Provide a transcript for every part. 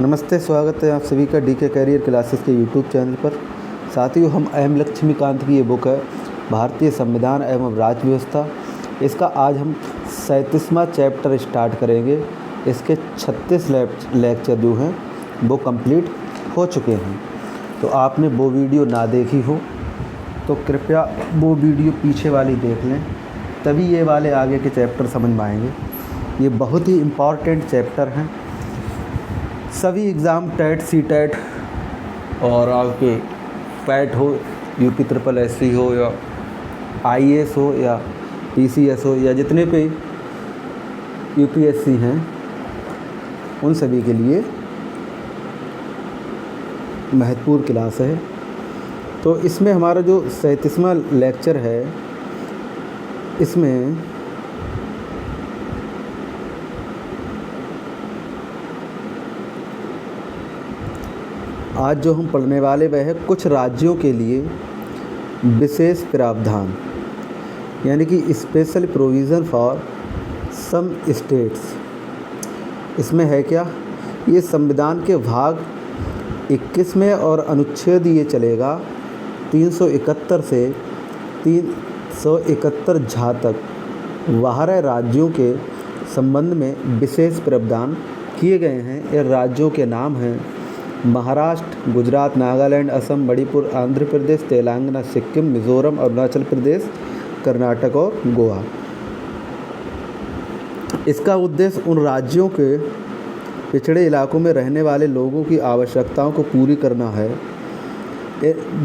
नमस्ते, स्वागत है आप सभी का डी के कैरियर क्लासेस के यूट्यूब चैनल पर। साथियों, हम एम लक्ष्मीकांत की ये बुक है भारतीय संविधान एवं राज्य व्यवस्था। इसका आज हम 37वां चैप्टर स्टार्ट करेंगे। इसके 36 लेक्चर जो हैं वो कंप्लीट हो चुके हैं। तो आपने वो वीडियो ना देखी हो तो कृपया वो वीडियो पीछे वाली देख लें, तभी ये वाले आगे के चैप्टर समझ में आएंगे। ये बहुत ही इम्पॉर्टेंट चैप्टर हैं। सभी एग्ज़ाम टेट, सी टेट और आपके पैट हो, यूपी ट्रिपल एससी हो या आईएएस हो या पीसीएस हो या जितने पे यूपीएससी हैं, उन सभी के लिए महत्वपूर्ण क्लास है। तो इसमें हमारा जो 37वां लेक्चर है, इसमें आज जो हम पढ़ने वाले वह है कुछ राज्यों के लिए विशेष प्रावधान, यानी कि special provision for some states. इसमें है क्या, ये संविधान के भाग 21 में और अनुच्छेद ये चलेगा 371 से 371 झा तक 12 राज्यों के संबंध में विशेष प्रावधान किए गए हैं। ये राज्यों के नाम हैं महाराष्ट्र, गुजरात, नागालैंड, असम, मणिपुर, आंध्र प्रदेश, तेलंगाना, सिक्किम, मिज़ोरम, अरुणाचल प्रदेश, कर्नाटक और गोवा। इसका उद्देश्य उन राज्यों के पिछड़े इलाकों में रहने वाले लोगों की आवश्यकताओं को पूरी करना है,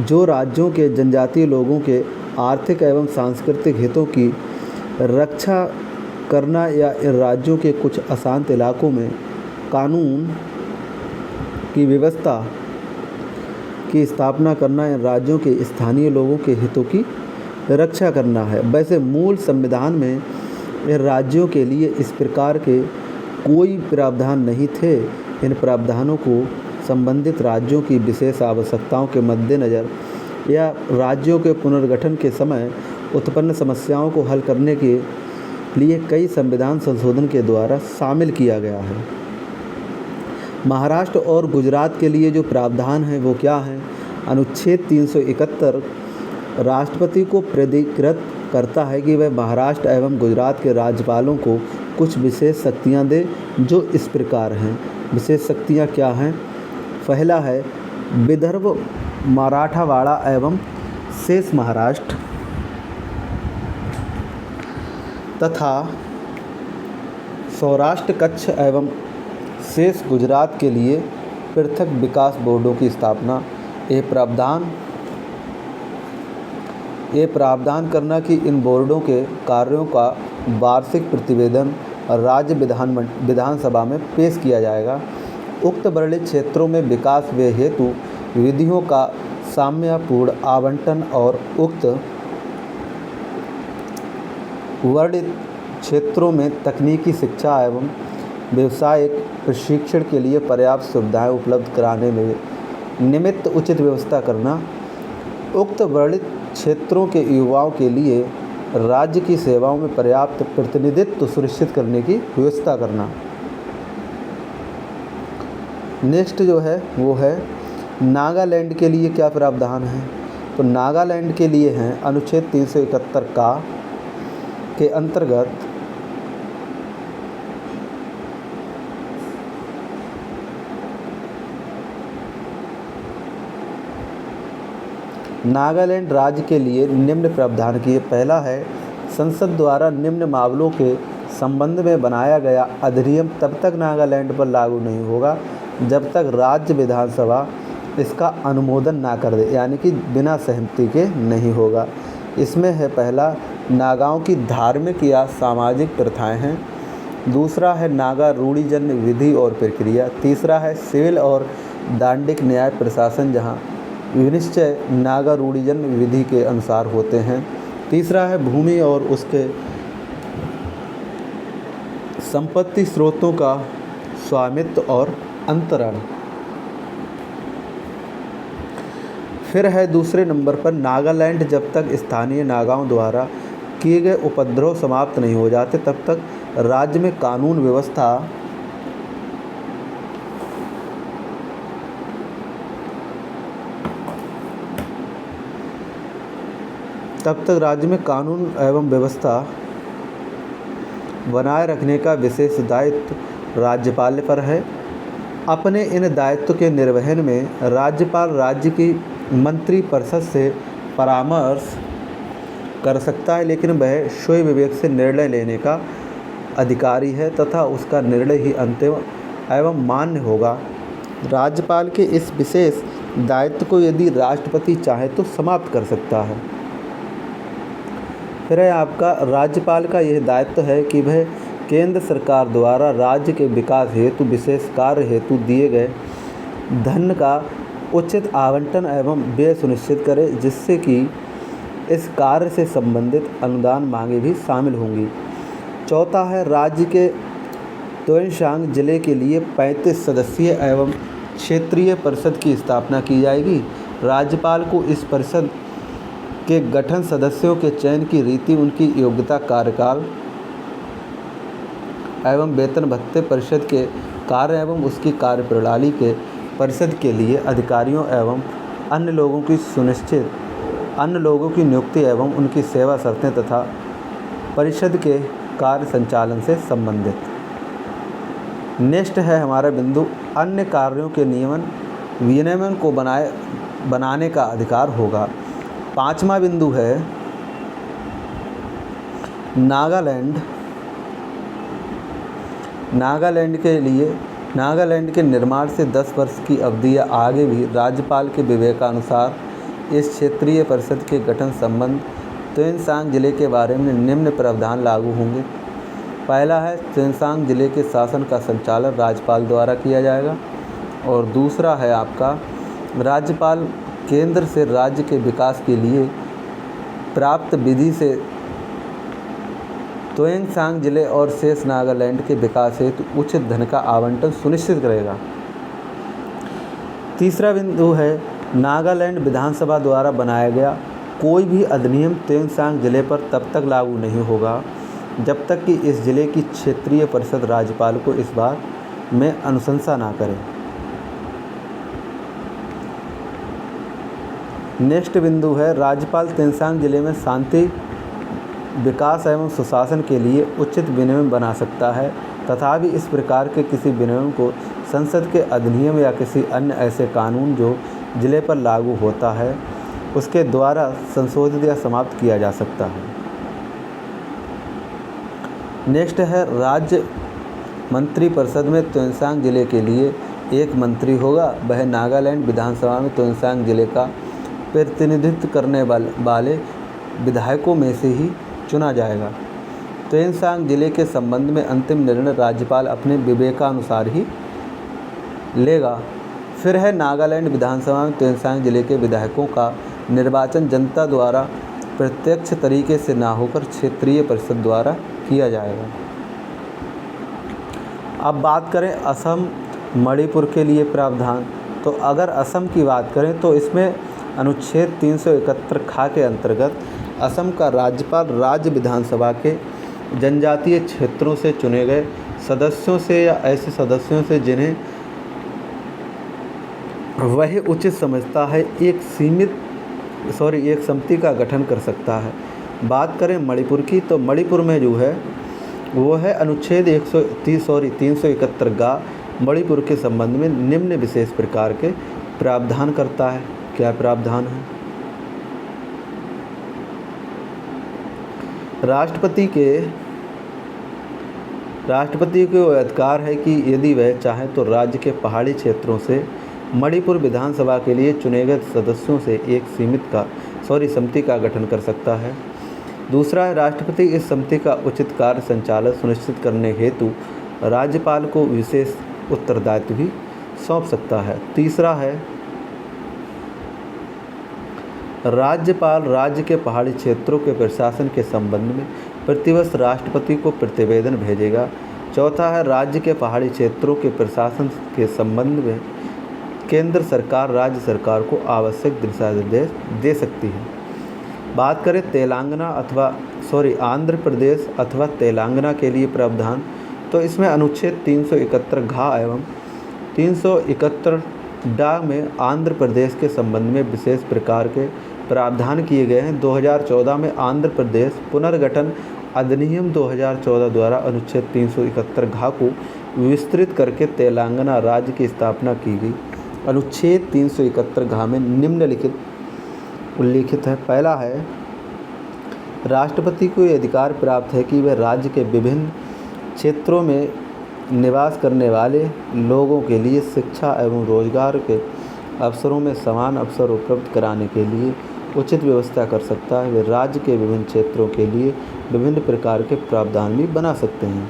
जो राज्यों के जनजातीय लोगों के आर्थिक एवं सांस्कृतिक हितों की रक्षा करना या इन राज्यों के कुछ अशांत इलाकों में कानून की व्यवस्था की स्थापना करना, इन राज्यों के स्थानीय लोगों के हितों की रक्षा करना है। वैसे मूल संविधान में इन राज्यों के लिए इस प्रकार के कोई प्रावधान नहीं थे। इन प्रावधानों को संबंधित राज्यों की विशेष आवश्यकताओं के मद्देनज़र या राज्यों के पुनर्गठन के समय उत्पन्न समस्याओं को हल करने के लिए कई संविधान संशोधन के द्वारा शामिल किया गया है। महाराष्ट्र और गुजरात के लिए जो प्रावधान है वो क्या है? अनुच्छेद 371 राष्ट्रपति को प्राधिकृत करता है कि वह महाराष्ट्र एवं गुजरात के राज्यपालों को कुछ विशेष शक्तियां दे, जो इस प्रकार हैं। विशेष शक्तियां क्या हैं? पहला है विदर्भ, मराठवाड़ा एवं शेष महाराष्ट्र तथा सौराष्ट्र, कच्छ एवं शेष गुजरात के लिए पृथक विकास बोर्डों की स्थापना। ये प्रावधान करना कि इन बोर्डों के कार्यों का वार्षिक प्रतिवेदन राज्य विधानसभा में पेश किया जाएगा। उक्त वर्णित क्षेत्रों में विकास वे हेतु विधियों का साम्यपूर्ण आवंटन और उक्त वर्णित क्षेत्रों में तकनीकी शिक्षा एवं व्यावसायिक प्रशिक्षण के लिए पर्याप्त सुविधाएं उपलब्ध कराने में निमित्त उचित व्यवस्था करना। उक्त वर्णित क्षेत्रों के युवाओं के लिए राज्य की सेवाओं में पर्याप्त प्रतिनिधित्व सुनिश्चित करने की व्यवस्था करना। नेक्स्ट जो है वो है नागालैंड के लिए क्या प्रावधान है? तो नागालैंड के लिए हैं अनुच्छेद 371 का के अंतर्गत नागालैंड राज्य के लिए निम्न प्रावधान किए। पहला है संसद द्वारा निम्न मामलों के संबंध में बनाया गया अधिनियम तब तक नागालैंड पर लागू नहीं होगा जब तक राज्य विधानसभा इसका अनुमोदन ना कर दे, यानी कि बिना सहमति के नहीं होगा। इसमें है पहला, नागाओं की धार्मिक या सामाजिक प्रथाएं हैं। दूसरा है नागा रूढ़िजन्य विधि और प्रक्रिया। तीसरा है सिविल और दांडिक न्याय प्रशासन, जहां विनिश्चय नागा रूढ़िजन्य विधि के अनुसार होते हैं। तीसरा है भूमि और उसके संपत्ति स्रोतों का स्वामित्व और अंतरण। फिर है दूसरे नंबर पर नागालैंड जब तक स्थानीय नागाओं द्वारा किए गए उपद्रव समाप्त नहीं हो जाते तब तक राज्य में कानून व्यवस्था तब तक राज्य में कानून एवं व्यवस्था बनाए रखने का विशेष दायित्व राज्यपाल पर है। अपने इन दायित्व के निर्वहन में राज्यपाल राज्य की मंत्रिपरिषद से परामर्श कर सकता है, लेकिन वह स्वयं विवेक से निर्णय लेने का अधिकारी है तथा उसका निर्णय ही अंतिम एवं मान्य होगा। राज्यपाल के इस विशेष दायित्व को यदि राष्ट्रपति चाहे तो समाप्त कर सकता है। फिर है आपका राज्यपाल का यह दायित्व है कि वह केंद्र सरकार द्वारा राज्य के विकास हेतु विशेष कार्य हेतु दिए गए धन का उचित आवंटन एवं व्यय सुनिश्चित करे, जिससे कि इस कार्य से संबंधित अनुदान मांगे भी शामिल होंगी। चौथा है राज्य के त्योंशांग जिले के लिए 35 सदस्यीय एवं क्षेत्रीय परिषद की स्थापना की जाएगी। राज्यपाल को इस परिषद के गठन, सदस्यों के चयन की रीति, उनकी योग्यता, कार्यकाल एवं वेतन भत्ते, परिषद के कार्य एवं उसकी कार्यप्रणाली के परिषद के लिए अधिकारियों एवं अन्य लोगों की नियुक्ति एवं उनकी सेवा शर्तें तथा परिषद के कार्य संचालन से संबंधित। नेक्स्ट है हमारा बिंदु अन्य कार्यों के विनियमन को बनाने का अधिकार होगा। पाँचवा बिंदु है नागालैंड के निर्माण से 10 वर्ष की अवधि या आगे भी राज्यपाल के विवेकानुसार इस क्षेत्रीय परिषद के गठन संबंध त्योंशांग जिले के बारे में निम्न प्रावधान लागू होंगे। पहला है त्योंशांग जिले के शासन का संचालन राज्यपाल द्वारा किया जाएगा। और दूसरा है आपका राज्यपाल केंद्र से राज्य के विकास के लिए प्राप्त विधि से त्योंशांग जिले और शेष नागालैंड के विकास हेतु उचित धन का आवंटन सुनिश्चित करेगा। तीसरा बिंदु है नागालैंड विधानसभा द्वारा बनाया गया कोई भी अधिनियम त्योंशांग जिले पर तब तक लागू नहीं होगा जब तक कि इस जिले की क्षेत्रीय परिषद राज्यपाल को इस बात में अनुशंसा ना करे। नेक्स्ट बिंदु है राज्यपाल त्योंशांग जिले में शांति, विकास एवं सुशासन के लिए उचित विनियम बना सकता है, तथापि इस प्रकार के किसी विनियम को संसद के अधिनियम या किसी अन्य ऐसे कानून जो जिले पर लागू होता है उसके द्वारा संशोधित या समाप्त किया जा सकता है। नेक्स्ट है राज्य मंत्रिपरिषद में त्योंशांग जिले के लिए एक मंत्री होगा। वह नागालैंड विधानसभा में त्योंशांग जिले का प्रतिनिधित्व करने वाले विधायकों में से ही चुना जाएगा। त्योंशांग जिले के संबंध में अंतिम निर्णय राज्यपाल अपने विवेकानुसार ही लेगा। फिर है नागालैंड विधानसभा में त्योंशांग जिले के विधायकों का निर्वाचन जनता द्वारा प्रत्यक्ष तरीके से ना होकर क्षेत्रीय परिषद द्वारा किया जाएगा। अब बात करें असम, मणिपुर के लिए प्रावधान, तो अगर असम की बात करें तो इसमें अनुच्छेद 371 खा के अंतर्गत असम का राज्यपाल राज्य विधानसभा के जनजातीय क्षेत्रों से चुने गए सदस्यों से या ऐसे सदस्यों से जिन्हें वह उचित समझता है एक समिति का गठन कर सकता है। बात करें मणिपुर की, तो मणिपुर में जो है वो है अनुच्छेद 371 गा मणिपुर के संबंध में निम्न विशेष प्रकार के प्रावधान करता है। क्या प्रावधान है? राष्ट्रपति को अधिकार है कि यदि वह चाहे तो राज्य के पहाड़ी क्षेत्रों से मणिपुर विधानसभा के लिए चुने गए सदस्यों से एक समिति का गठन कर सकता है। दूसरा है राष्ट्रपति इस समिति का उचित कार्य संचालन सुनिश्चित करने हेतु राज्यपाल को विशेष उत्तरदायित्व भी सौंप सकता है। तीसरा है राज्यपाल राज्य के पहाड़ी क्षेत्रों के प्रशासन के संबंध में प्रतिवर्ष राष्ट्रपति को प्रतिवेदन भेजेगा। चौथा है राज्य के पहाड़ी क्षेत्रों के प्रशासन के संबंध में केंद्र सरकार राज्य सरकार को आवश्यक दिशा निर्देश दे सकती है। बात करें आंध्र प्रदेश अथवा तेलंगाना के लिए प्रावधान, तो इसमें अनुच्छेद 371 घ एवं 371 डा में आंध्र प्रदेश के संबंध में विशेष प्रकार के प्रावधान किए गए हैं। 2014 में आंध्र प्रदेश पुनर्गठन अधिनियम 2014 द्वारा अनुच्छेद 371 घ को विस्तृत करके तेलंगाना राज्य की स्थापना की गई। अनुच्छेद 371 घ में निम्नलिखित उल्लेखित है। पहला है, राष्ट्रपति को ये अधिकार प्राप्त है कि वह राज्य के विभिन्न क्षेत्रों में निवास करने वाले लोगों के लिए शिक्षा एवं रोजगार के अवसरों में समान अवसर उपलब्ध कराने के लिए उचित व्यवस्था कर सकता है। वे राज्य के विभिन्न क्षेत्रों के लिए विभिन्न प्रकार के प्रावधान भी बना सकते हैं।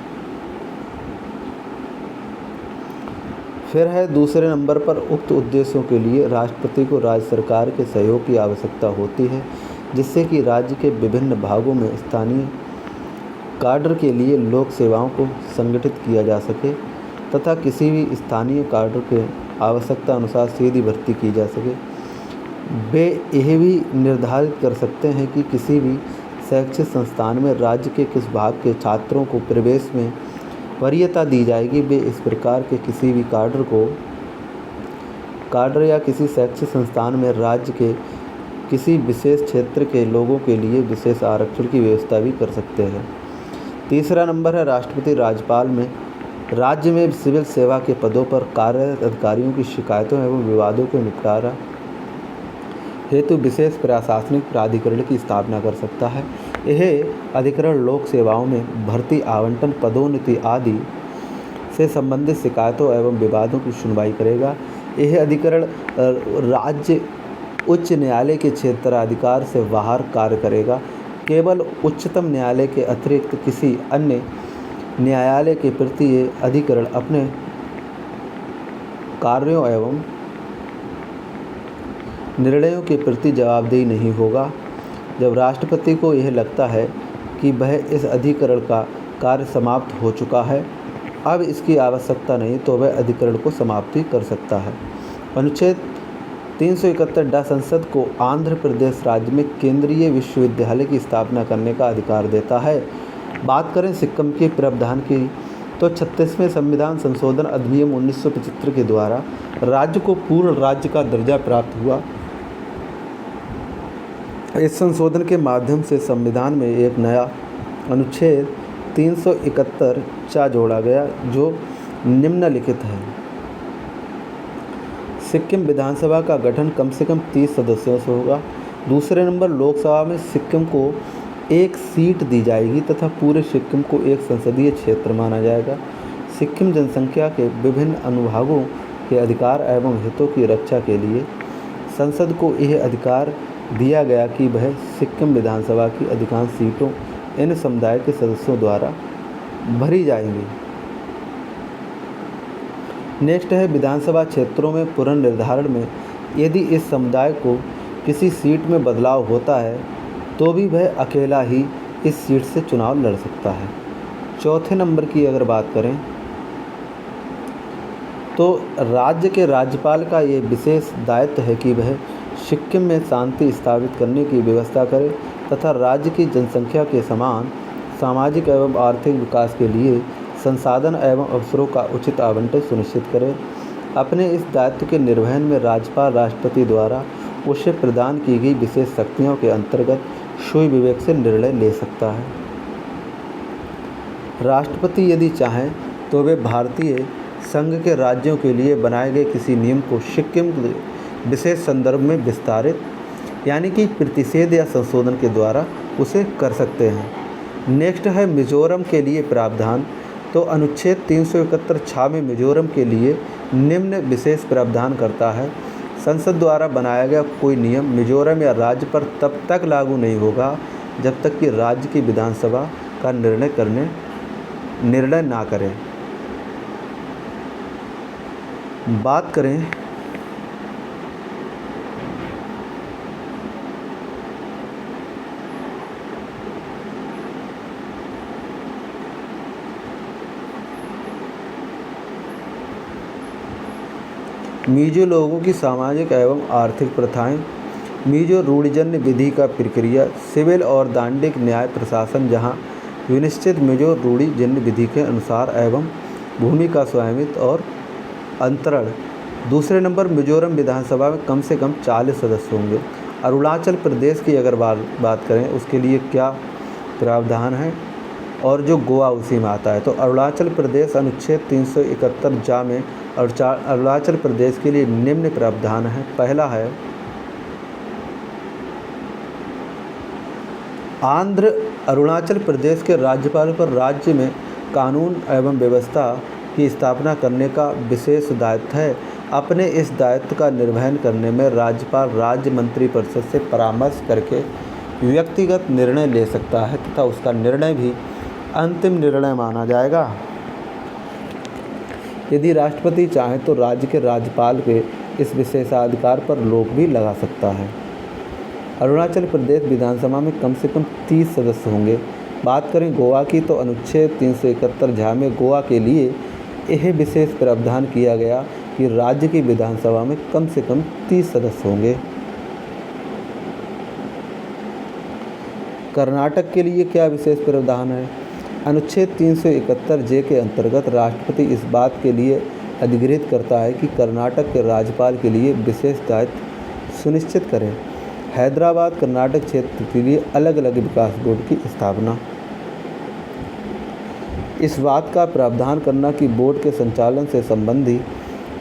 फिर है दूसरे नंबर पर, उक्त उद्देश्यों के लिए राष्ट्रपति को राज्य सरकार के सहयोग की आवश्यकता होती है, जिससे कि राज्य के विभिन्न भागों में स्थानीय काडर के लिए लोक सेवाओं को संगठित किया जा सके तथा किसी भी स्थानीय काडर के आवश्यकता अनुसार सीधी भर्ती की जा सके। वे यह भी निर्धारित कर सकते हैं कि किसी भी शैक्षिक संस्थान में राज्य के किस भाग के छात्रों को प्रवेश में वरीयता दी जाएगी। वे इस प्रकार के किसी भी काडर या किसी शैक्षिक संस्थान में राज्य के किसी विशेष क्षेत्र के लोगों के लिए विशेष आरक्षण की व्यवस्था भी कर सकते हैं। तीसरा नंबर है, राष्ट्रपति राज्यपाल में राज्य में सिविल सेवा के पदों पर कार्यरत अधिकारियों की शिकायतों एवं विवादों के निपटारा हेतु विशेष प्रशासनिक प्राधिकरण की स्थापना कर सकता है। यह अधिकरण लोक सेवाओं में भर्ती, आवंटन, पदोन्नति आदि से संबंधित शिकायतों एवं विवादों की सुनवाई करेगा। यह अधिकरण राज्य उच्च न्यायालय के क्षेत्राधिकार से बाहर कार्य करेगा। केवल उच्चतम न्यायालय के अतिरिक्त किसी अन्य न्यायालय के प्रति ये अधिकरण अपने कार्यों एवं निर्णयों के प्रति जवाबदेही नहीं होगा। जब राष्ट्रपति को यह लगता है कि वह इस अधिकरण का कार्य समाप्त हो चुका है, अब इसकी आवश्यकता नहीं, तो वह अधिकरण को समाप्त कर सकता है। अनुच्छेद 371 ड संसद को आंध्र प्रदेश राज्य में केंद्रीय विश्वविद्यालय की स्थापना करने का अधिकार देता है। बात करें सिक्किम के प्रावधान की, तो 36वें संविधान संशोधन अधिनियम 1975 के द्वारा राज्य को पूर्ण राज्य का दर्जा प्राप्त हुआ। इस संशोधन के माध्यम से संविधान में एक नया अनुच्छेद 371 चा जोड़ा गया, जो निम्नलिखित है। सिक्किम विधानसभा का गठन कम से कम 30 सदस्यों से होगा। दूसरे नंबर, लोकसभा में सिक्किम को एक सीट दी जाएगी तथा पूरे सिक्किम को एक संसदीय क्षेत्र माना जाएगा। सिक्किम जनसंख्या के विभिन्न अनुभागों के अधिकार एवं हितों की रक्षा के लिए संसद को यह अधिकार दिया गया कि वह सिक्किम विधानसभा की अधिकांश सीटों इन समुदाय के सदस्यों द्वारा भरी जाएंगी। नेक्स्ट है, विधानसभा क्षेत्रों में पुनर्निर्धारण में यदि इस समुदाय को किसी सीट में बदलाव होता है तो भी वह अकेला ही इस सीट से चुनाव लड़ सकता है। चौथे नंबर की अगर बात करें तो राज्य के राज्यपाल का ये विशेष दायित्व है कि वह सिक्किम में शांति स्थापित करने की व्यवस्था करे तथा राज्य की जनसंख्या के समान सामाजिक एवं आर्थिक विकास के लिए संसाधन एवं अवसरों का उचित आवंटन सुनिश्चित करे। अपने इस दायित्व के निर्वहन में राज्यपाल राष्ट्रपति द्वारा उसे प्रदान की गई विशेष शक्तियों के अंतर्गत सुई विवेक से निर्णय ले सकता है। राष्ट्रपति यदि चाहें तो वे भारतीय संघ के राज्यों के लिए बनाए गए किसी नियम को सिक्किम विशेष संदर्भ में विस्तारित यानी कि प्रतिषेध या संशोधन के द्वारा उसे कर सकते हैं। नेक्स्ट है मिजोरम के लिए प्रावधान। तो अनुच्छेद 371 छा में मिजोरम के लिए निम्न विशेष प्रावधान करता है। संसद द्वारा बनाया गया कोई नियम मिजोरम या राज्य पर तब तक लागू नहीं होगा जब तक कि राज्य की विधानसभा का निर्णय ना करें। बात करें मिजो लोगों की सामाजिक एवं आर्थिक प्रथाएं। मिजो रूढ़िजन्य विधि का प्रक्रिया सिविल और दंडिक न्याय प्रशासन जहां विनिश्चित मिजो रूढ़िजन्य विधि के अनुसार एवं भूमि का स्वामित्व और अंतरण। दूसरे नंबर, मिजोरम विधानसभा में कम से कम 40 सदस्य होंगे। अरुणाचल प्रदेश की अगर बात करें उसके लिए क्या प्रावधान है, और जो गोवा उसी में आता है। तो अरुणाचल प्रदेश अनुच्छेद 371 जा में अरुणाचल प्रदेश के लिए निम्न प्रावधान है। पहला है, आंध्र अरुणाचल प्रदेश के राज्यपाल पर राज्य में कानून एवं व्यवस्था की स्थापना करने का विशेष दायित्व है। अपने इस दायित्व का निर्वहन करने में राज्यपाल राज्य मंत्रिपरिषद से परामर्श करके व्यक्तिगत निर्णय ले सकता है तथा उसका निर्णय भी अंतिम निर्णय माना जाएगा। यदि राष्ट्रपति चाहे तो राज्य के राज्यपाल के इस विशेषाधिकार पर रोक भी लगा सकता है। अरुणाचल प्रदेश विधानसभा में कम से कम 30 सदस्य होंगे। बात करें गोवा की तो अनुच्छेद 371 झा में गोवा के लिए यह विशेष प्रावधान किया गया कि राज्य की विधानसभा में कम से कम 30 सदस्य होंगे। कर्नाटक के लिए क्या विशेष प्रावधान है? अनुच्छेद 371 जे के अंतर्गत राष्ट्रपति इस बात के लिए अधिकृत करता है कि कर्नाटक के राज्यपाल के लिए विशेष दायित्व सुनिश्चित करें। हैदराबाद कर्नाटक क्षेत्र के लिए अलग अलग विकास बोर्ड की स्थापना। इस बात का प्रावधान करना कि बोर्ड के संचालन से संबंधी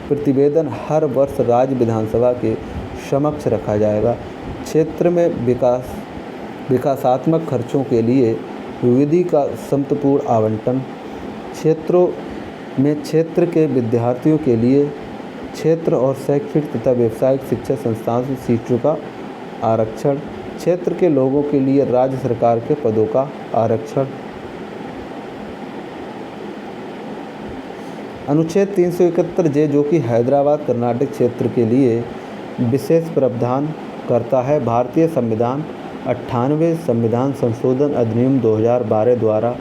प्रतिवेदन हर वर्ष राज्य विधानसभा के समक्ष रखा जाएगा। क्षेत्र में विकासात्मक खर्चों के लिए विधि का समतापूर्ण आवंटन। क्षेत्रों में क्षेत्र के विद्यार्थियों के लिए क्षेत्र और शैक्षणिक तथा व्यावसायिक शिक्षा संस्थान से सीटों का आरक्षण। क्षेत्र के लोगों के लिए राज्य सरकार के पदों का आरक्षण। अनुच्छेद 371 जे जो कि हैदराबाद कर्नाटक क्षेत्र के लिए विशेष प्रावधान करता है, भारतीय संविधान 98 संविधान संशोधन अधिनियम 2012 द्वारा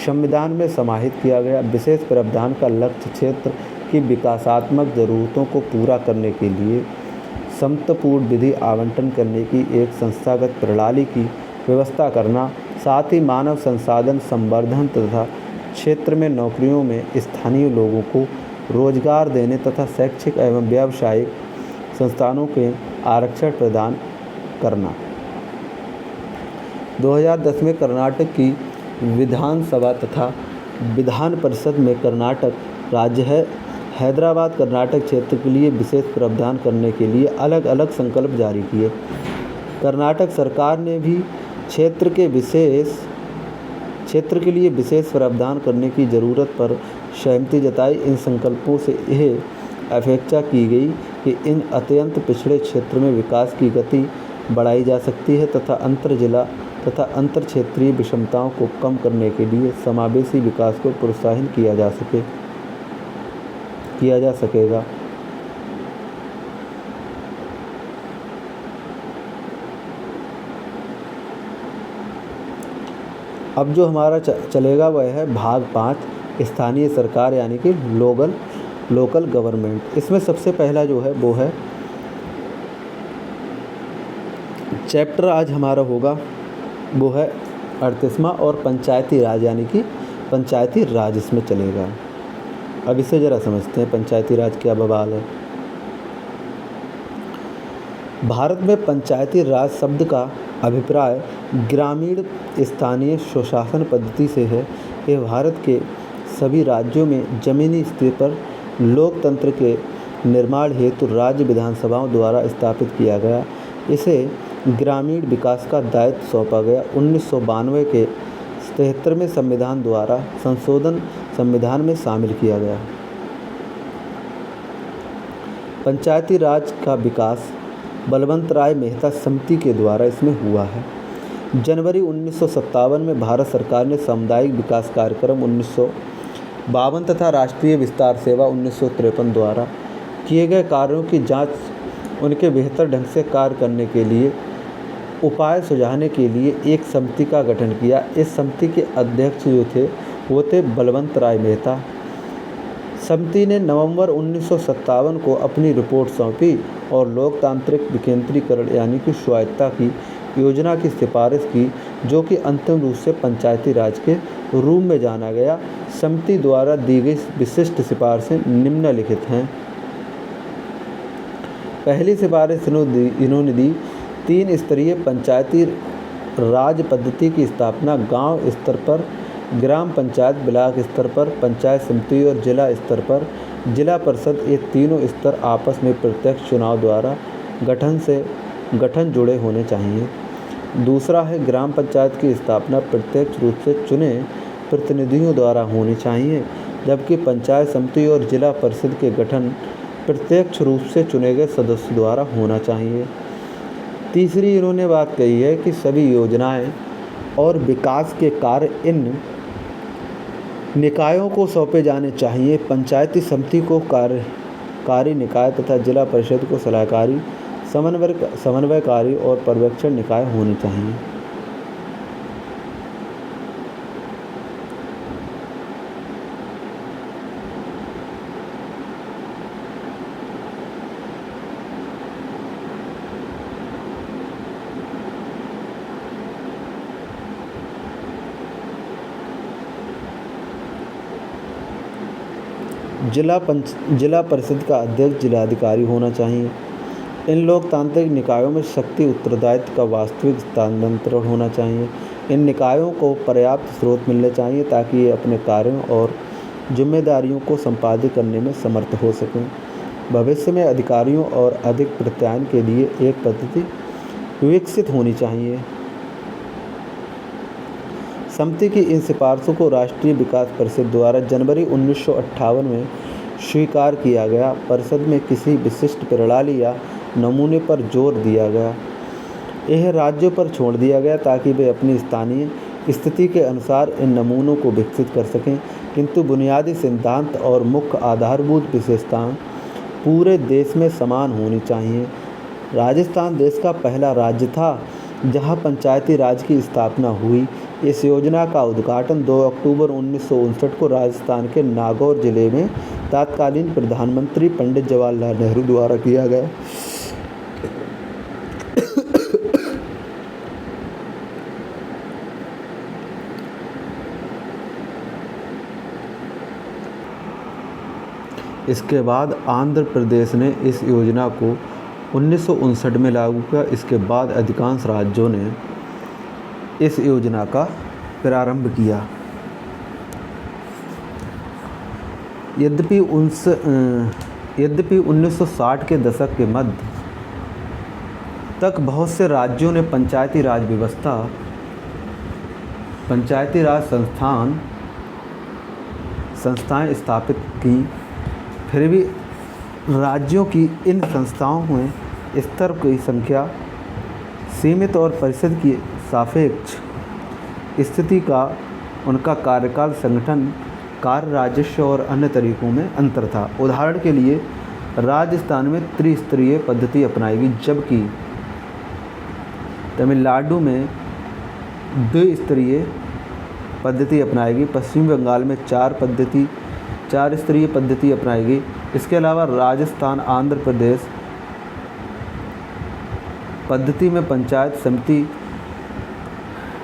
संविधान में समाहित किया गया। विशेष प्रावधान का लक्ष्य क्षेत्र की विकासात्मक ज़रूरतों को पूरा करने के लिए समतापूर्ण विधि आवंटन करने की एक संस्थागत प्रणाली की व्यवस्था करना, साथ ही मानव संसाधन संवर्धन तथा क्षेत्र में नौकरियों में स्थानीय लोगों को रोजगार देने तथा शैक्षिक एवं व्यावसायिक संस्थानों के आरक्षण प्रदान करना। 2010 में कर्नाटक की विधानसभा तथा विधान परिषद में कर्नाटक राज्य है हैदराबाद कर्नाटक क्षेत्र के लिए विशेष प्रावधान करने के लिए अलग अलग संकल्प जारी किए। कर्नाटक सरकार ने भी क्षेत्र के लिए विशेष प्रावधान करने की ज़रूरत पर सहमति जताई। इन संकल्पों से यह अपेक्षा की गई कि इन अत्यंत पिछड़े क्षेत्र में विकास की गति बढ़ाई जा सकती है तथा अंतर जिला तथा अंतर क्षेत्रीय विषमताओं को कम करने के लिए समावेशी विकास को प्रोत्साहित किया जा सकेगा। अब जो हमारा चलेगा वह है भाग 5 स्थानीय सरकार यानी कि लोकल गवर्नमेंट। इसमें सबसे पहला जो है वो है चैप्टर आज हमारा होगा वो है 38वां और पंचायती राज यानी कि पंचायती राज इसमें चलेगा। अब इसे ज़रा समझते हैं पंचायती राज क्या बवाल है। भारत में पंचायती राज शब्द का अभिप्राय ग्रामीण स्थानीय स्वशासन पद्धति से है। यह भारत के सभी राज्यों में जमीनी स्तर पर लोकतंत्र के निर्माण हेतु राज्य विधानसभाओं द्वारा स्थापित किया गया। इसे ग्रामीण विकास का दायित्व सौंपा गया। 1992 के 73वें संविधान द्वारा संशोधन संविधान में शामिल किया गया। पंचायती राज का विकास बलवंत राय मेहता समिति के द्वारा इसमें हुआ है। जनवरी 1957 में भारत सरकार ने सामुदायिक विकास कार्यक्रम 1952 तथा राष्ट्रीय विस्तार सेवा 1953 द्वारा किए गए कार्यों की जांच, उनके बेहतर ढंग से कार्य करने के लिए उपाय सुझाने के लिए एक समिति का गठन किया। इस समिति के अध्यक्ष जो थे वो थे बलवंत राय मेहता। समिति ने नवंबर 1957 को अपनी रिपोर्ट सौंपी और लोकतांत्रिक विकेंद्रीकरण यानी कि स्वायत्तता की योजना की सिफारिश की, जो कि अंतिम रूप से पंचायती राज के रूप में जाना गया। समिति द्वारा दी गई विशिष्ट सिफारिशें निम्नलिखित हैं। पहली सिफारिश इन्होंने दी 3 स्तरीय पंचायती राज पद्धति की स्थापना गांव स्तर पर, ग्राम पंचायत, ब्लॉक स्तर पर, पंचायत समिति और जिला स्तर पर जिला परिषद, ये तीनों स्तर आपस में प्रत्यक्ष चुनाव द्वारा गठन जुड़े होने चाहिए। दूसरा है ग्राम पंचायत की स्थापना प्रत्यक्ष रूप से चुने प्रतिनिधियों द्वारा होनी चाहिए, जबकि पंचायत समिति और जिला परिषद के गठन प्रत्यक्ष रूप से चुने गए सदस्य द्वारा होना चाहिए। तीसरी इन्होंने बात कही है कि सभी योजनाएं और विकास के कार्य इन निकायों को सौंपे जाने चाहिए। पंचायती समिति को कार्यकारी निकाय तथा जिला परिषद को सलाहकारी, समन्वयकारी और पर्यवेक्षण निकाय होने चाहिए। जिला परिषद का अध्यक्ष जिलाधिकारी होना चाहिए। इन लोकतांत्रिक निकायों में शक्ति उत्तरदायित्व का वास्तविक स्थानांतरण होना चाहिए। इन निकायों को पर्याप्त स्रोत मिलने चाहिए ताकि ये अपने कार्यों और जिम्मेदारियों को संपादित करने में समर्थ हो सकें। भविष्य में अधिकारियों और अधिक प्रत्यायन के लिए एक पद्धति विकसित होनी चाहिए। समिति की इन सिफारिशों को राष्ट्रीय विकास परिषद द्वारा जनवरी 1958 में स्वीकार किया गया। परिषद में किसी विशिष्ट प्रणाली या नमूने पर जोर दिया गया। यह राज्यों पर छोड़ दिया गया ताकि वे अपनी स्थानीय स्थिति के अनुसार इन नमूनों को विकसित कर सकें, किंतु बुनियादी सिद्धांत और मुख्य आधारभूत विशेषताएं पूरे देश में समान होनी चाहिए। राजस्थान देश का पहला राज्य था जहां पंचायती राज की स्थापना हुई। इस योजना का उद्घाटन 2 अक्टूबर 1959 को राजस्थान के नागौर जिले में तत्कालीन प्रधानमंत्री पंडित जवाहरलाल नेहरू द्वारा किया गया। इसके बाद आंध्र प्रदेश ने इस योजना को 1959 में लागू किया। इसके बाद अधिकांश राज्यों ने इस योजना का प्रारंभ किया। यद्यपि 1960 के दशक के मध्य तक बहुत से राज्यों ने पंचायती राज व्यवस्था, पंचायती राज संस्थाएं स्थापित की, फिर भी राज्यों की इन संस्थाओं में स्तर की संख्या सीमित और परिषद की सापेक्ष स्थिति का उनका कार्यकाल, संगठन, कार्य, राजस्व और अन्य तरीकों में अंतर था। उदाहरण के लिए राजस्थान में त्रिस्तरीय पद्धति अपनाई गई, जबकि तमिलनाडु में द्विस्तरीय पद्धति अपनाई गई। पश्चिम बंगाल में 4 स्तरीय पद्धति अपनाई गई। इसके अलावा राजस्थान, आंध्र प्रदेश पद्धति में पंचायत समिति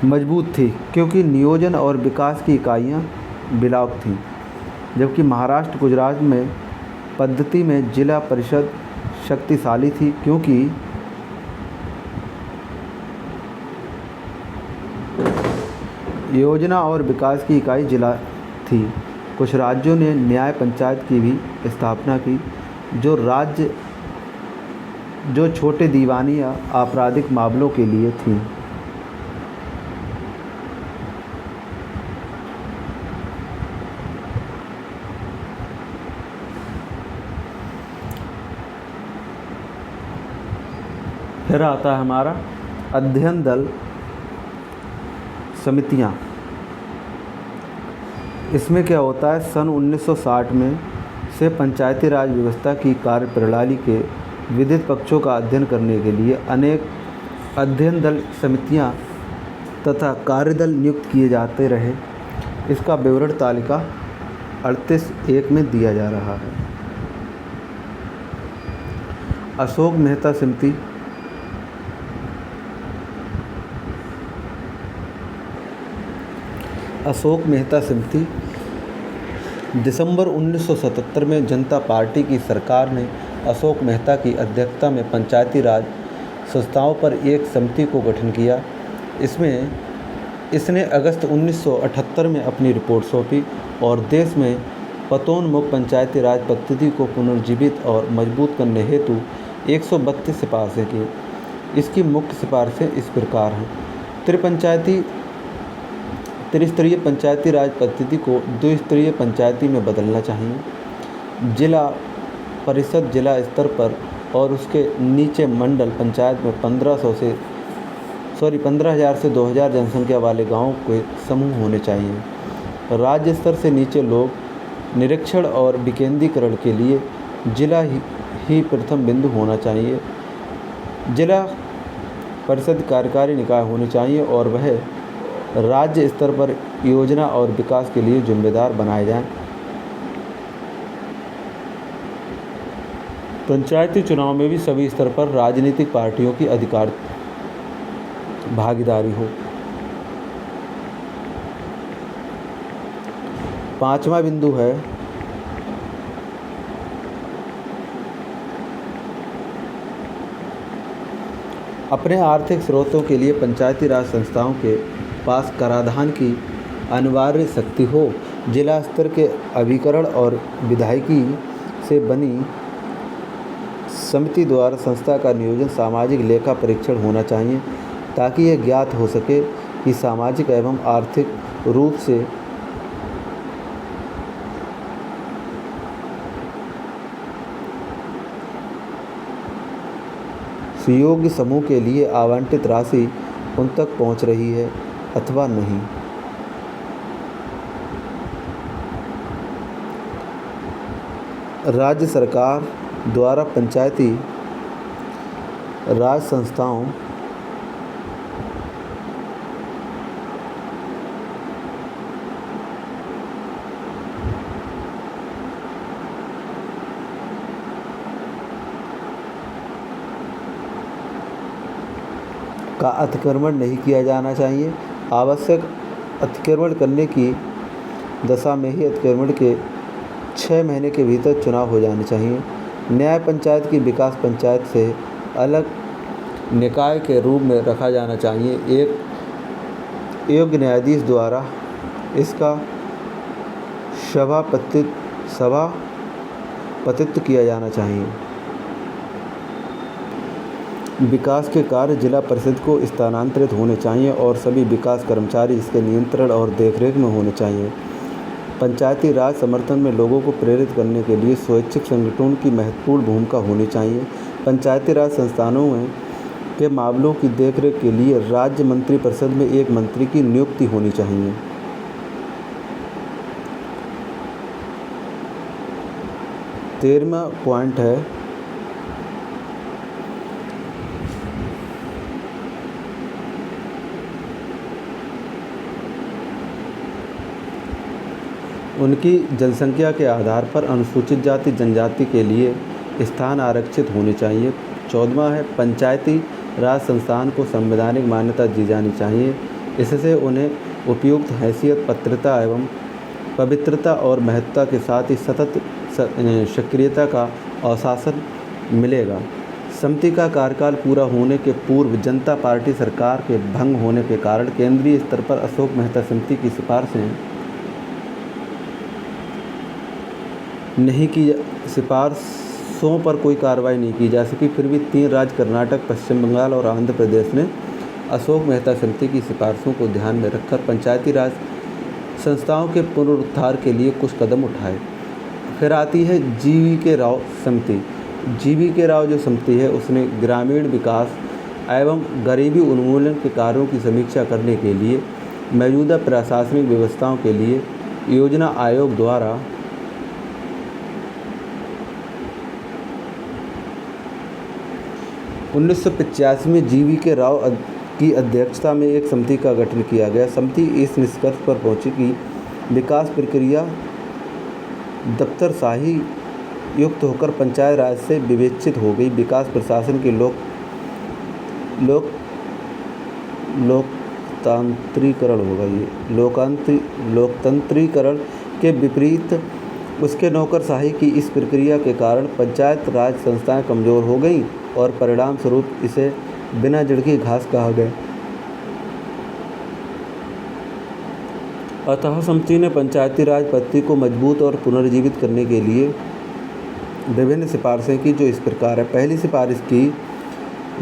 मजबूत थी क्योंकि नियोजन और विकास की इकाइयाँ ब्लॉक थीं, जबकि महाराष्ट्र, गुजरात में पद्धति में जिला परिषद शक्तिशाली थी क्योंकि योजना और विकास की इकाई जिला थी। कुछ राज्यों ने न्याय पंचायत की भी स्थापना की, जो छोटे दीवानी या आपराधिक मामलों के लिए थी। फिर आता है हमारा अध्ययन दल समितियाँ। इसमें क्या होता है, सन 1960 में से पंचायती राज व्यवस्था की कार्य प्रणाली के विविध पक्षों का अध्ययन करने के लिए अनेक अध्ययन दल समितियां तथा कार्यदल नियुक्त किए जाते रहे। इसका विवरण तालिका 38(1) में दिया जा रहा है। अशोक मेहता समिति, दिसंबर 1977 में जनता पार्टी की सरकार ने अशोक मेहता की अध्यक्षता में पंचायती राज संस्थाओं पर एक समिति को गठन किया। इसने अगस्त 1978 में अपनी रिपोर्ट सौंपी और देश में पतोन्मुख पंचायती राज पद्धति को पुनर्जीवित और मजबूत करने हेतु 132 सिफारिशें की। इसकी मुख्य सिफारिशें इस प्रकार हैं। त्रिस्तरीय पंचायती राज पद्धति को द्विस्तरीय पंचायती में बदलना चाहिए। जिला परिषद जिला स्तर पर और उसके नीचे मंडल पंचायत में 15,000 से 2,000 जनसंख्या वाले गांवों के समूह होने चाहिए। राज्य स्तर से नीचे लोग निरीक्षण और विकेंद्रीकरण के लिए जिला ही प्रथम बिंदु होना चाहिए। जिला परिषद कार्यकारी निकाय होनी चाहिए और वह राज्य स्तर पर योजना और विकास के लिए जिम्मेदार बनाए जाएं। पंचायती चुनाव में भी सभी स्तर पर राजनीतिक पार्टियों की अधिकार भागीदारी हो। 5वां बिंदु है अपने आर्थिक स्रोतों के लिए पंचायती राज संस्थाओं के पास कराधान की अनिवार्य शक्ति हो। जिला स्तर के अभिकरण और विधायिकी से बनी समिति द्वारा संस्था का नियोजन सामाजिक लेखा परीक्षण होना चाहिए ताकि यह ज्ञात हो सके कि सामाजिक एवं आर्थिक रूप से सुयोग्य समूह के लिए आवंटित राशि उन तक पहुंच रही है अथवा नहीं। राज्य सरकार द्वारा पंचायती राज संस्थाओं का अतिक्रमण नहीं किया जाना चाहिए। आवश्यक अतिक्रमण करने की दशा में ही अतिक्रमण के 6 महीने के भीतर चुनाव हो जाने चाहिए। न्याय पंचायत की विकास पंचायत से अलग निकाय के रूप में रखा जाना चाहिए। एक योग्य न्यायाधीश द्वारा इसका सभापतित्व किया जाना चाहिए। विकास के कार्य जिला परिषद को स्थानांतरित होने चाहिए और सभी विकास कर्मचारी इसके नियंत्रण और देखरेख में होने चाहिए। पंचायती राज समर्थन में लोगों को प्रेरित करने के लिए स्वैच्छिक संगठनों की महत्वपूर्ण भूमिका होनी चाहिए। पंचायती राज संस्थानों के मामलों की देखरेख के लिए राज्य मंत्रिपरिषद में एक मंत्री की नियुक्ति होनी चाहिए। तेरहवां पॉइंट है उनकी जनसंख्या के आधार पर अनुसूचित जाति जनजाति के लिए स्थान आरक्षित होने चाहिए। 14वां है पंचायती राज संस्थान को संवैधानिक मान्यता दी जानी चाहिए। इससे उन्हें उपयुक्त हैसियत, पत्रता एवं पवित्रता और महत्ता के साथ ही सतत सक्रियता का अवशासन मिलेगा। समिति का कार्यकाल पूरा होने के पूर्व जनता पार्टी सरकार के भंग होने के कारण केंद्रीय स्तर पर अशोक मेहता समिति की सिफारिशों पर कोई कार्रवाई नहीं की जा सकी। फिर भी 3 राज्य कर्नाटक, पश्चिम बंगाल और आंध्र प्रदेश ने अशोक मेहता समिति की सिफारिशों को ध्यान में रखकर पंचायती राज संस्थाओं के पुनरुद्धार के लिए कुछ कदम उठाए। फिर आती है GV राव समिति। GV राव जो समिति है उसने ग्रामीण विकास एवं गरीबी उन्मूलन के कार्यों की समीक्षा करने के लिए मौजूदा प्रशासनिक व्यवस्थाओं के लिए योजना आयोग द्वारा (1985) में GV राव की अध्यक्षता में एक समिति का गठन किया गया। समिति इस निष्कर्ष पर पहुंची कि विकास प्रक्रिया दफ्तरशाही युक्त होकर पंचायत राज से विवेचित हो गई। विकास प्रशासन के लोकतंत्रीकरण के विपरीत उसके नौकरशाही की इस प्रक्रिया के कारण पंचायत राज संस्थाएं कमज़ोर हो गईं और परिणाम स्वरूप इसे बिना जड़ की घास कहा गया। अतः समिति ने पंचायती राज पद्धति को मजबूत और पुनर्जीवित करने के लिए विभिन्न सिफारिशें की, जो इस प्रकार है। पहली सिफारिश की,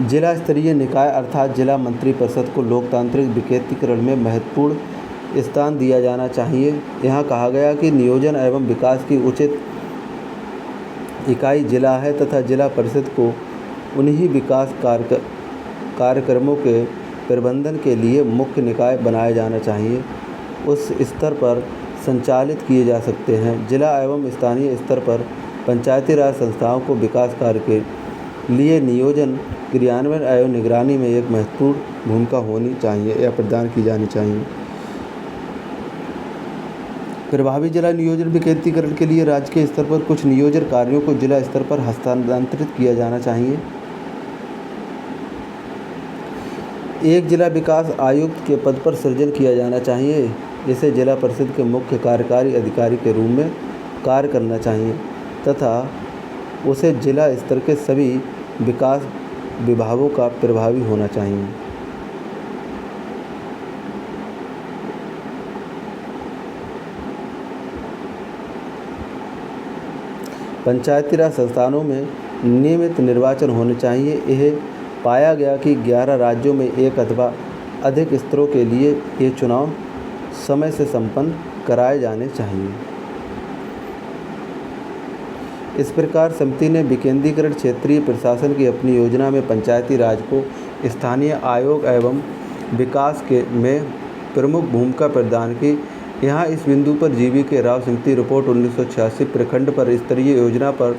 जिला स्तरीय निकाय अर्थात जिला मंत्रिपरिषद को लोकतांत्रिक विकेंद्रीकरण में महत्वपूर्ण स्थान दिया जाना चाहिए। यहाँ कहा गया कि नियोजन एवं विकास की उचित इकाई जिला है तथा जिला परिषद को उन्हीं विकास कार्यक्रमों के प्रबंधन के लिए मुख्य निकाय बनाया जाना चाहिए। उस स्तर पर संचालित किए जा सकते हैं। जिला एवं स्थानीय स्तर पर पंचायती राज संस्थाओं को विकास कार्य के लिए नियोजन, क्रियान्वयन एवं निगरानी में एक महत्वपूर्ण भूमिका होनी चाहिए या प्रदान की जानी चाहिए। प्रभावी जिला नियोजन विकेंद्रीकरण के लिए राज्य के स्तर पर कुछ नियोजन कार्यों को जिला स्तर पर हस्तांतरित किया जाना चाहिए। एक जिला विकास आयुक्त के पद पर सृजन किया जाना चाहिए, जिसे जिला परिषद के मुख्य कार्यकारी अधिकारी के रूप में कार्य करना चाहिए तथा उसे जिला स्तर के सभी विकास विभागों का प्रभावी होना चाहिए। पंचायती राज संस्थानों में नियमित निर्वाचन होने चाहिए। यह पाया गया कि 11 राज्यों में एक अथवा अधिक स्तरों के लिए ये चुनाव समय से संपन्न कराए जाने चाहिए। इस प्रकार समिति ने विकेंद्रीकरण क्षेत्रीय प्रशासन की अपनी योजना में पंचायती राज को स्थानीय आयोग एवं विकास में प्रमुख भूमिका प्रदान की। यहाँ इस बिंदु पर GV.K. राव समिति रिपोर्ट 1986, प्रखंड पर स्तरीय योजना पर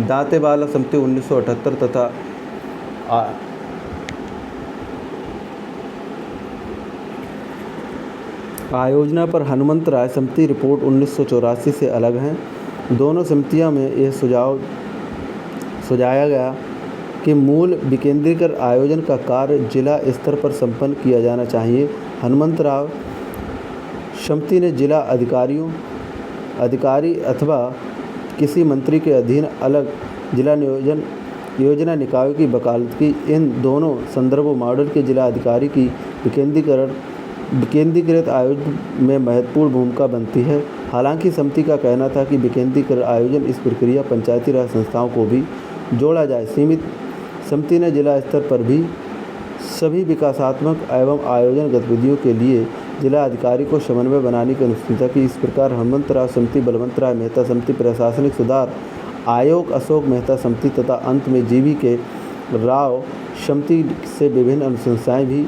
दांतेवाला समिति 1978 तथा आयोजना पर हनुमंतराय समिति रिपोर्ट 1984 से अलग हैं। दोनों समितियों में यह सुझाया गया कि मूल विकेंद्रीकरण आयोजन का कार्य जिला स्तर पर संपन्न किया जाना चाहिए। हनुमंतराव समिति ने जिला अधिकारी अथवा किसी मंत्री के अधीन अलग जिला योजना निकायों की वकालत की। इन दोनों संदर्भों मॉडल के जिला अधिकारी की विकेंद्रीकृत आयोजन में महत्वपूर्ण भूमिका बनती है। हालांकि समिति का कहना था कि विकेंद्रीकृत आयोजन इस प्रक्रिया पंचायती राज संस्थाओं को भी जोड़ा जाए। समिति ने जिला स्तर पर भी सभी विकासात्मक एवं आयोजन गतिविधियों के लिए जिला अधिकारी को समन्वय बनाने की अनुशंसा की। इस प्रकार हनुमंतराव समिति, बलवंतराय मेहता समिति, प्रशासनिक सुधार आयोग अशोक मेहता समिति तथा अंत में GV.K. राव समिति से विभिन्न अनुशंसाएँ भी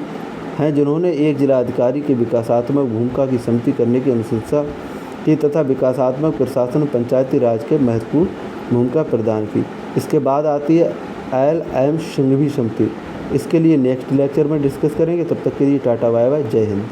हैं, जिन्होंने एक जिला अधिकारी की विकासात्मक भूमिका की समिति करने की अनुशंसा की तथा विकासात्मक प्रशासन पंचायती राज के महत्वपूर्ण भूमिका प्रदान की। इसके बाद आती है LM सिंघवी समिति। इसके लिए नेक्स्ट लेक्चर में डिस्कस करेंगे। तब तक के लिए टाटा बाय बाय, जय हिंद।